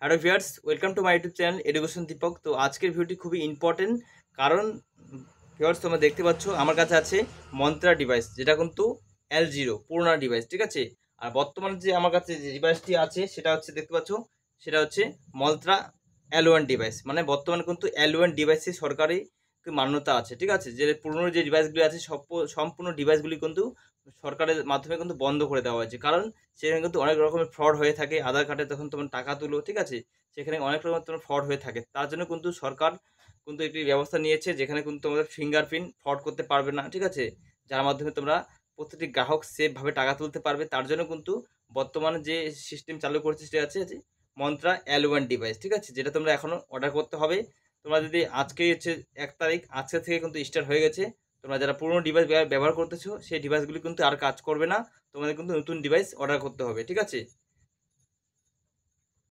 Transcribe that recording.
Hello viewers, welcome to my YouTube channel education Deepak. তো আজকের ভিডিওটি খুবই ইম্পর্টেন্ট, কারণ ভিউয়ার্স তোমরা দেখতে পাচ্ছ আমার কাছে আছে মন্ত্রা ডিভাইস, যেটা কিন্তু L0 পুরোনো ডিভাইস, ঠিক আছে। আর বর্তমানে যে আমার কাছে যে ডিভাইসটি আছে সেটা হচ্ছে দেখতে পাচ্ছ, সেটা হচ্ছে মন্ত্রা L1 ডিভাইস। মানে বর্তমানে কিন্তু L1 ডিভাইসে সরকারি মান্যতা আছে, ঠিক আছে। যে পুরোনো যে ডিভাইসগুলি আছে সম্পূর্ণ ডিভাইসগুলি কিন্তু সরকারের মাধ্যমে কিন্তু বন্ধ করে দেওয়া হয়েছে, কারণ সেখানে কিন্তু অনেক রকমের ফ্রড হয়ে থাকে। আধার কার্ডে তখন তোমার টাকা তুলো, ঠিক আছে, সেখানে অনেক রকমের তোমার ফ্রড হয়ে থাকে। তার জন্য কিন্তু সরকার কিন্তু একটি ব্যবস্থা নিয়েছে, যেখানে কিন্তু তোমাদের ফিঙ্গারপ্রিন্ট ফ্রড করতে পারবে না, ঠিক আছে। যার মাধ্যমে তোমরা প্রতিটি গ্রাহক সেফভাবে টাকা তুলতে পারবে। তার জন্য কিন্তু বর্তমানে যে সিস্টেম চালু করেছে সেটা আছে যে মন্ত্রা L1 ডিভাইস, ঠিক আছে, যেটা তোমরা এখনও অর্ডার করতে হবে। তোমরা যদি আজকেই হচ্ছে 1 তারিখ, আজকে থেকে কিন্তু স্টার্ট হয়ে গেছে। তোমরা যারা পুরোনো ডিভাইস ব্যবহার করতেছো সেই ডিভাইসগুলি কিন্তু আর কাজ করবে না, তোমাদের কিন্তু নতুন ডিভাইস অর্ডার করতে হবে, ঠিক আছে।